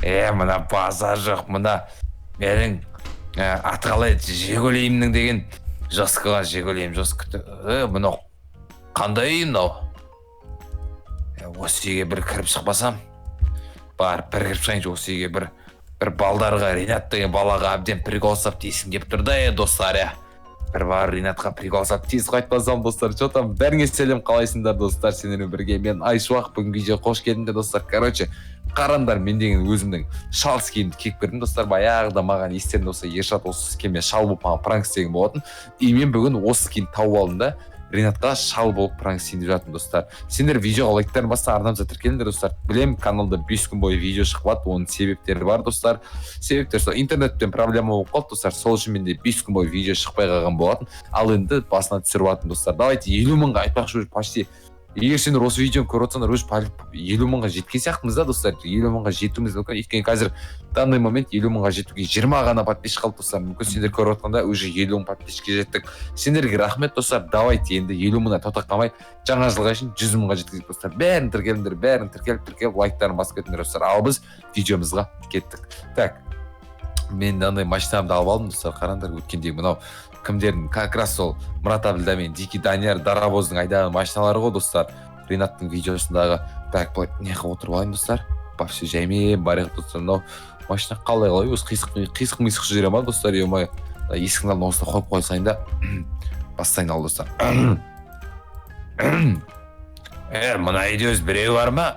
Мына базар жоқ, мына менің атқалай Жигулиімнің деген жоскаға Жигулиім жоскыты. Мынау қандай үй мынау? Осы үйге бір кіріп шықпасам, бар бір кіріп шығайыншы осы үйге бір балдарға, Ринат деген балаға әбден прикол сап дейсің кеп тұр да, достар, бір бар Ринатқа прикол сап тез қайтпасам, достар, что там, бәріңе сәлем, қалайсыңдар, достар, сендермен бірге мен Айшуақ, бүгін видео қош келдіңдер, достар. Короче, қараңдар, мен деген өзімнің шал скинімді киіп бердім, достар. Баяғыда маған естерінде болса, Ершат осы скинмен шал болып маған пранк істеген болатын, и мен бүгін осы скинді тауып алдым да, Ринатқа шал болып пранк істейін деп жатырмын, достар. Сендер видеоға лайктарын басса, ардамызға тіркеліңдер, достар. Білем, каналда 5 күн бойы видео шықпады, оның себептері бар, достар. Себептер сол интернеттен проблема болып қалды, достар. Сол үшін менде 5 күн бойы видео шықпай қалған болатын. Ал енді басына түсіріп жатырмын, достар. Давайте 50 мыңға айтпақшы, почти. Егер сендер осы видеоны көріп отырсаңдар, уже 50 мыңға жеткен сияқтымыз да, достар. 50 мыңға жетуіміз мүмкін. Өйткені қазір данный момент 50 мыңға жетуге 20 ғана подписчик қалды, достар. Мүмкін сендер көріп отқанда уже 50 мың подписчикке жеттік. Сендерге рахмет, достар. Давайте енді 50 мыңнан тоқтамай жаңа жылға шейін 100 мыңға жеткізейік, достар. Бәрін тіркеліңдер, бәрін тіркеліп лайктарын басып кетіңдер, достар. Ал біз видеомызға кеттік. Так. Мен андай машинамды алып алдым, достар. Қараңдар, өткендегі мынау кімдердің, как раз сол Мұрат Абділда мен Дики Данияр Дарабоздың айдаған машиналары ғой, достар. Ринаттың видеосындағы. Так, былай не қылып отырып алайын, достар. Вообще жаймен барайық, достар. Мынау машина қалай өзі қисық мисық жүре ма, достар? Емай, есіктің алдына осылай қойып қойсайын да бастайын ал, достар. Мына үйде өз біреу бар ма?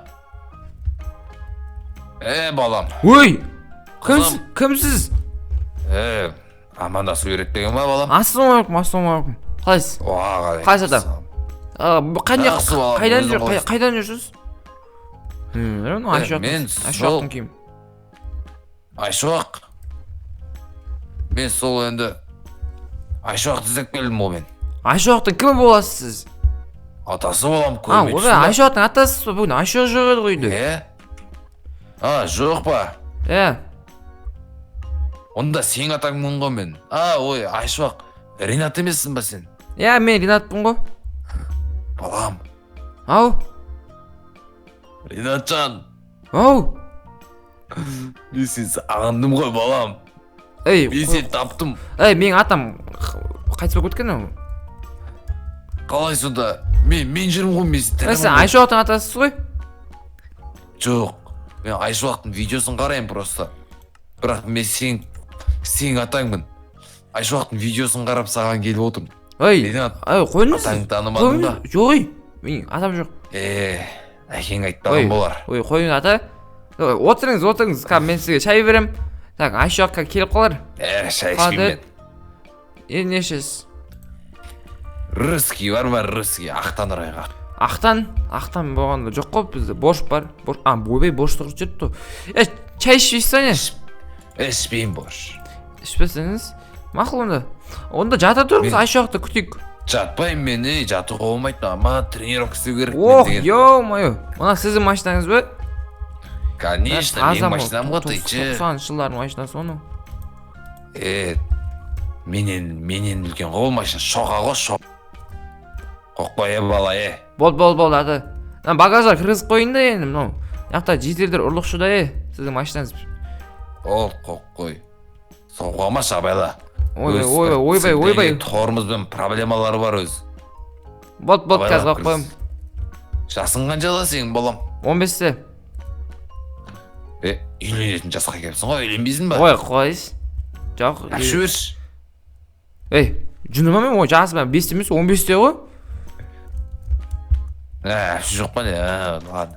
Балам. Ой! Кімсіз? Амандасу үйретпеген ма, балам? Ассалаумағалейкум. Қалайсыз? Қалайсыз адам? Қайдан жүрсіз? Айшуақтың киім. Айшуақ? Мен сол енді Айшуақты іздеп келдім ғой мен. Айшуақтың кімі боласыз сіз? Атасы болам, көрмей тұрсың да. Айшуақтың атасыз ба? Бүгін Айшуақ жоқ еді ғой үйде. Жоқ па? Онда сен атаңмын ғой мен. Ой, Айшуақ, Ринат емессің ба сен? Мен Ринатпын ғой. Балам. Ау? Ринатжан. Ау? Мен сен сағындым ғой, балам. Мен сен таптым. Менің атам қайтыс болып кеткен ау. Қалай сонда? Мен жүрмін ғой, мен сен. Сен Айшуақтың атасыз ғой? Жоқ, мен Айшуақтың видеосын қараймын просто. Бірақ мен сен атаңмын. Айшуақтың видеосын қарап саған келіп отырмын. Қойыңыз. Атаңды танымадың ба? Жоқ, мен атам жоқ. Әкең айтпаған болар. Қойыңыз ата. Отырыңыз, мен сізге шай берем. Так, Айшуаққа келіп қалар. Шай ішпеймін мен. Не ішесіз? Русский бар ма, русский? Ақтан ұрайға. Ақтан болғанда жоқ қой, бізде борщ бар. Ойбай, борщ тұрып жүрді. Чай ішпейсіз, Ішпеймін борщ. Ішпесеңіз, мақұл онда. Онда жата тұрыңыз, Айшуақты күтейік. Жатпаймын мен, жатуға болмайды, маған тренировка істеу керек. Ё-моё, мына сіздің машинаңыз ба? Конечно, менің машинам ғой, тыйчы. 90 жылдардың машинасы оны. Менен үлкен ғой машина, шоқа ғой, қоқпай бала, Бол, аты. Багажға кіргізіп қойын да енді, мынау. Яқта жетелдер ұрлықшы да, сіздің машинаңыз. Қой. Соғама шабайла. Ойбай. Торымызбен проблемалары бар өз. Бол, қазға қойым. Жасың қаншада сен, балам? 15-те. Үйленетін жасқа келіпсің ғой, үйленбейсің ба? Қойыз. Жоқ. Әпші берші. Жүніма мен, жасы мен 5-те емес, 15-те ғой. Әпші жоқ па не? Ладно.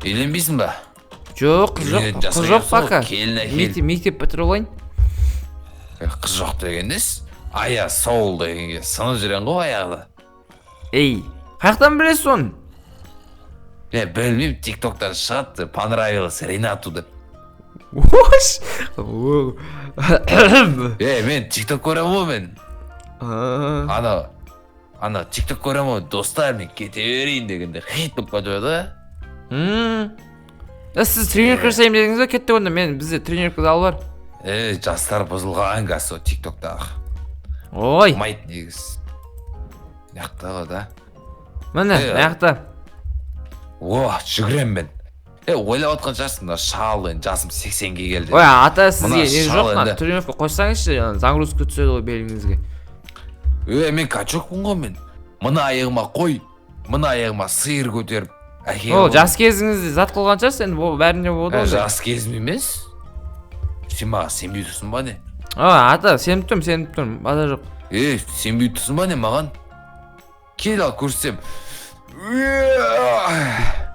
Үйленбейсің ба? Жоқ, қыз жоқ бақа. Мектеп бітіріп алайын. Қыз жоқ дегендес? Сол дегенге сынып жүрен ғой аяғыда. Қаяқтан білесіз оны? Білмеймін, тиктоктан шығады, понравилось Ринату деп. Мен тикток көрем ғой мен. Ана тикток көрем ғой, достар, мен кете берейін дегенде хит болып кетіп еді. Сіз тренировка жасайым дедіңіз ба, кетті онда, бізде тренировка залы бар. Жастар бұзылған қазір тиктоктағы. Майт негіз. Яқтағы да. Міне, яқта. Жүгірем мен. ойлап отқан шығарсың мына шал енді жасым 80-ге келді. ой ата сізге Мына не шал жоқ мына енді. тренировка қойсаңызшы загрузка түседі ғой беліңізге. Мен качокпын ғой мен. Мына аяғыма қой, мына аяғыма сиыр көтеріп Ол жас кезіңізде зат қылған шығарсыз енді бұл бәрінде болды ғой. жас кезім емес. Сен маған сенбей тұрсың ба не? Ата сеніп тұрмын базар жоқ. Сенбей тұрсың ба не маған? Кел ал көрсем.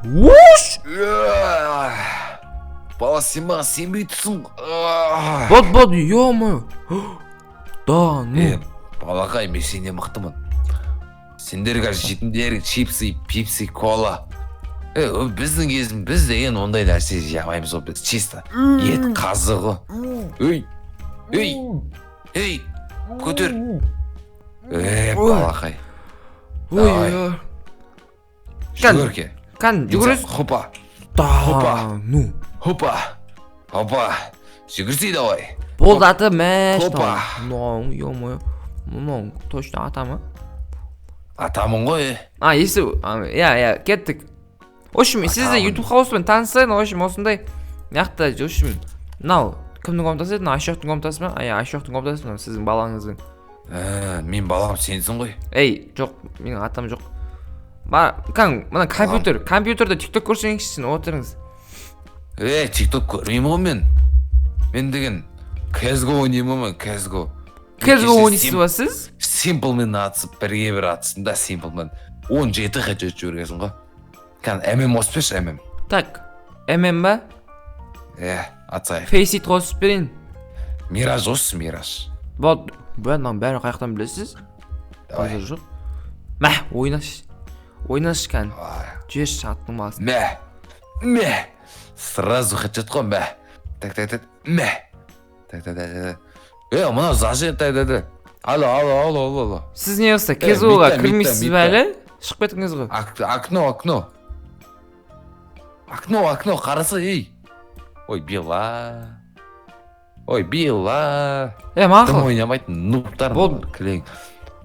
Уш! Бала сен маған сенбей тұрсың. Бот, ё-моё. Да, ну. Балақай мен сенен мықтымын. Сендерге жетімдер чипсы, пепси, кола. Біздің кезім біз деген ондай нәрсе жей алмаймыз ғой біз чисто. Ет қазығы. Ей, көтер. Балақай. Ой. Жүгірке. Kan жүгіресіз? Хопа. Да, ну. Хопа. Жүгірсей давай. Болды аты мәш. Хопа. Ну, ё-моё. Ну, точно атамы? Атамын ғой. Есі, иә, кеттік. В общем, сізді YouTube хауспен танысайын, в общем, осындай. Яқты, в общем, мынау кімнің комнатасы еді? Айшоқтың комнатасы ма? Айшоқтың комнатасы ма? Сіздің балаңыздың. Мен балам сенсің ғой. Жоқ, менің атам жоқ. Мына компьютерде TikTok көрсеңізші, отырыңыз. TikTok көрмеймін ғой мен. Мен деген CSGO ойнаймын мен, CSGO. CSGO ойнайсыз ба сіз? Simpleмен атысып, бірге бір атысын да Simpleмен. 17 хет жібергенсің ғой. MM оспеш, MM. Так, MM ба? атсай. Faceit қосып берейін. Мираж осы, Мираж. Болды, бәрі қаяқтан білесіз? Давай. Жоқ. Ойнаш кән. Жеш аттың баласын. Мә. Сразу хотят қой, мә. Так. Мә. Так. Мына зажет, так. Алло. Сіз не болса, CSGO-ға кірмейсіз бе әлі? Шығып кетіңіз ғой. Окно, қараса, ей. Ой, била. Мақыл. Дым ойнамайтын нуптар. Болды. Кілең.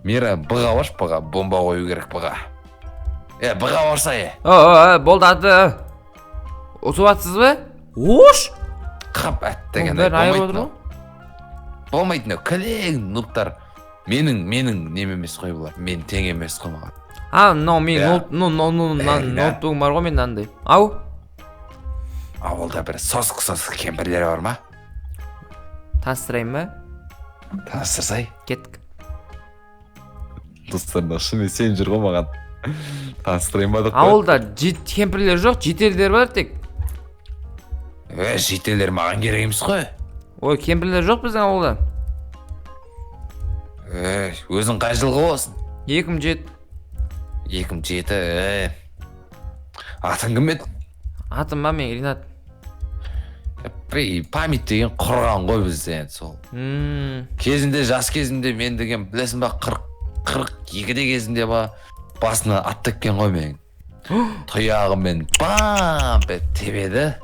Мира, бұға баш, бұға. Бомба қою керек бұға. Бұға барса, Болды аты. Отуатсыз ба? Ош! қап әттеген. Бәрі айыр отыр ғой? Болмайтын, кілең нуптар. Менің нем емес қой бұлар. Мен тең емес қой маған. Мен ноутбугым бар ғой мен андай. Ау? Ауылда бір сосқы кемпірлері бар ма? Таныстырайын ба? Таныстырсай. Кеттік. Достарына шын сен жүр ғой маған. Таныстырайын ба деп. Ауылда кемпірлер жоқ, жетелдер бар тек. Жетелер маған керек емес қой. Ой, кемпірлер жоқ біздің ауылда. Өзің қай жылғы болсын? 2007. 2007. Атың кім еді? Атым ба мен Ринат. Память деген құрған ғой бізде енді сол. Кезінде, жас кезінде мен деген білесің ба 42-де кезінде ба басына ат теккен ғой мен. Тұяғымен бам тебеді.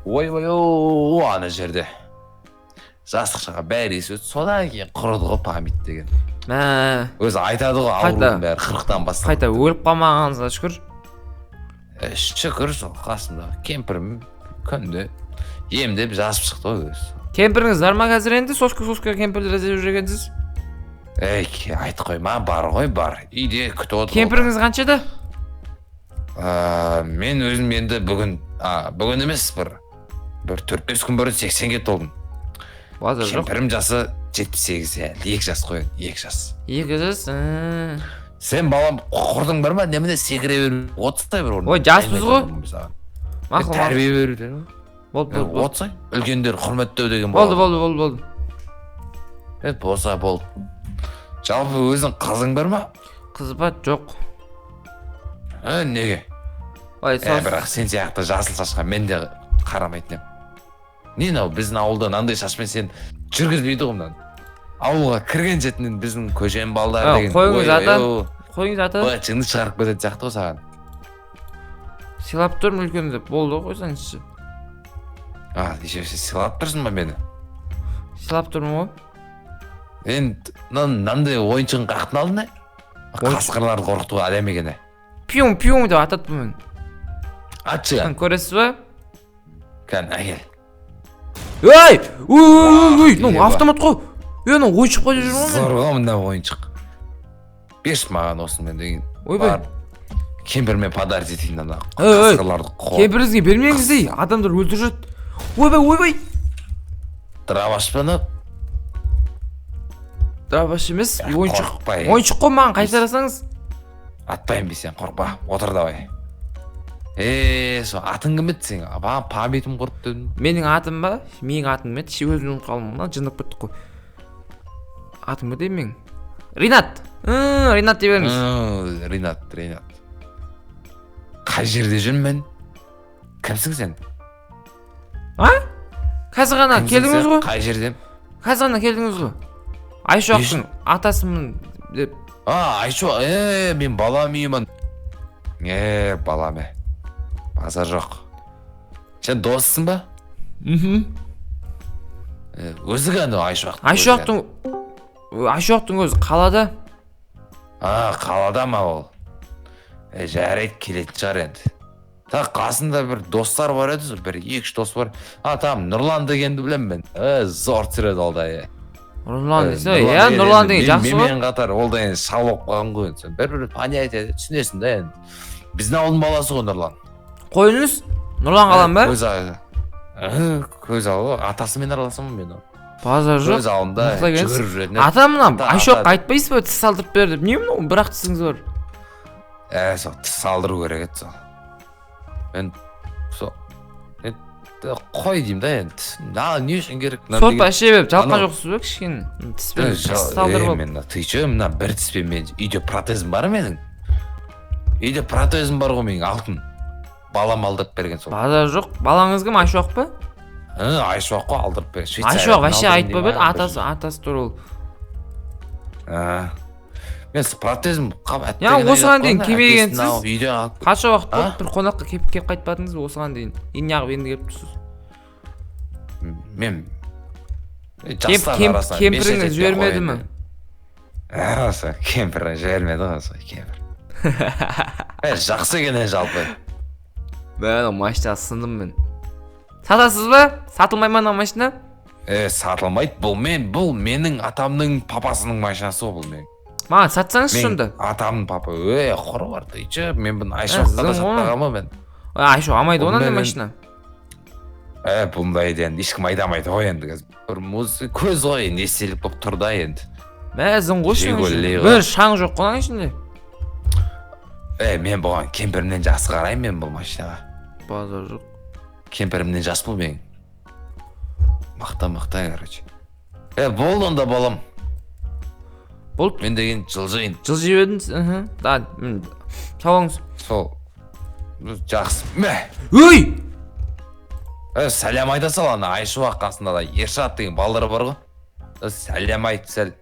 Ой, ана жерде. Жастық шаға бәрі есөді, содан кейін құрыды ғой память деген. Өзі айтады ғой аурудың бәрі 40-тан бастап. Қайта өліп қалмағаныңызға шүкір. Шүкір сол қасымда кемпірім күнде емдеп жазып шықты ғой өзі. Кемпіріңіз бар ма қазір енді? Соска кемпірлер іздеп жүргенсіз? Айт қойма, бар ғой, бар. Үйде күтіп отыр. Кемпіріңіз қаншада? Мен өзім енді бүгін емес бір 4-5 күн бұрын 80-ге толдым. Кемпірім жасы 78, 2 жас қойын, 2 жас. 2 жас? Сен балам құрдың бар ма? Неміне секіре беру, 30-тай бір орын. Ой, жаспыз ғой. Тәрбие беруден. Болды. 30-ай, үлкендер құрметтеу деген болады. Болды. Болса болды. Жалпы өзің қызың бар ма? Қыз ба? Жоқ. Неге? Бірақ сен сияқты жасыл шашқа мен де қарамайтын ем. Не нау, біздің ауылда нандай шашпен сен жүргізбейді ғой мынаны. Ауылға кірген жетінен біздің көшен балдар деген. Қойыңыз ата. Жынды шығарып кетеді сияқты ғой саған. Сыйлап тұрмын үлкен деп, болды қойсаңызшы. Сыйлап тұрсың ба мені? Сыйлап тұрмын ғой. Енді нандай ойыншығын қақтын алдың не? Қасқырларды қорқытуға әдем екені. Пиум деп ататпын мен. Açыған. Көресіз ба? Кән, әкел. Ой! Уа, Ну, автомат қой. Мына ойыншық қойып жүрмін ғой мен. Зорға мында ойыншық. Беш маған осымен деген. Ойбай. Кемпірмен подарить етейін ана. Ой, Қасқырларды қуып. Кемпіріңізге бермеңіз дей, адамдар өлтіріп жүреді. Ойбай. Драваш паны. Драваш емес, ойыншық. Қорықпай. Ойыншық қой маған қайтарасаңыз. Атпайын бе сен, қорықпа. Отыр давай. Со атың кім еді сен? Маған памятім құрып дедің. Менің атым ба? Менің атым еді. Өзімнің қалым мына жындап кеттік қой. Атым ба деймін мен? Ринат. Ринат дей беріңіз. Ринат. Қай жерде жүрмін мен? Кімсің сен? Қазір ғана келдіңіз ғой? Қай жерден? Қазір ғана келдіңіз ғой? Айшуақтың атасымын деп. Айшуақ, мен балам үйімін. Балам. Базар жоқ. Сен доссың ба? Өзі қанды Айшуақтың? Айшуақтың өзі қалада. Қалада ма ол? Жарайды, келетін шығар енді. Қасында бір достар бар еді, бір 2-3 дос бар. Там Нұрлан дегенді білем мен. Зор түсіреді олда. Нұрлан дейсің, Нұрлан деген жақсы ғой. Мен қатар ол да енді шал болып қалған ғой. Бір понятие түсінесің да енді. Біздің ауылдың баласы ғой Нұрлан. Қойыңыз, Нұрлан қалам ба? Көз ауы, атасымен араласамын мен. Базар жоқ. Көз ауында жүгіріп жүретін. Атамнан Айшуаққа айтпайсыз ба, тіс салдырып бер деп. Не мынау, бірақ тісіңіз бар. Сол тіс салдыру керек еді сол. Мен қой деймін да енді. Не үшін керек? Сорпа іше беріп жалқан жоқсыз ба кішкене? Тіспен тіс салдырып алып. Ты че, мына бір тіспен мен үйде протезім бар менің. Үйде протезім бар ғой менің алтын. Балам алдырып берген сол. Базар жоқ. Балаңыз кім, Айшуақ па? Айшуақ қой алдырып берген. Айшуақ вообще айтпап еді, атасы туралы. Мен протезім осыған дейін келмегенсіз. Үйде алып. Қанша уақыт болды бір қонаққа келіп қайтпадыңыз ба осыған дейін? Неғып енді келіп тұрсыз? Мен жастардың арасынан кемпіріңіз жібермеді ме? Кемпірін жібермеді ғой кемпір. Жақсы екен жалпы. Мен машина сындым мен. Сатасыз ба? Сатылмай ма мына машина? Сатылмайды. Бұл менің атамның папасының машинасы ғой бұл мен. Маған сатсаңыз сонда. Атамның папа, құры бар дейші. Мен бұны Айшуаққа да сатпағама мен. Айшуақ алмайды онан да машина. Бұндайды енді ешкім айдамайды ғой енді. Көз ғой енді естелік болып тұр да енді. Мәзін қойшы. Бір шаң жоқ қонан ішінде. Мен бұған кемпірімнен жасы қараймын мен бұл машинаға. Базар жоқ. Кемпірімнен жас бұл мен. Мақта, короче. Болды онда балам. Болды. Мен деген жылжиын. Жылжи едіңіз? Да, сауаңыз. Сол. Жақсы. Өй! Сәлем айта сал, ана Айшуақ қасында да Ершат деген балдары бар ғой. Сәлем айт сәл.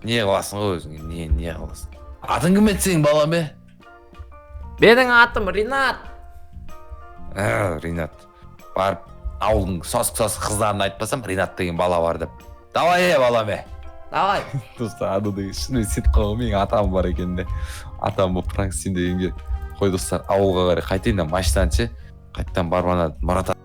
Не қыласың ғой өзің? Не қыласың? Атың кім еді сенің балам? Менің атым Ринат. Ринат. Барып ауылдың сосық қыздарын айтпасам, Ринат деген бала бар деп. Давай, балам. Давай. Достар, ады деген шынымен сетіп қалған менің атам бар екен де. Атам бұл Франкстин дегенге. Қой достар, ауылға қарай қайтайын да машинаны ше. Қайттан барып ана Мұрат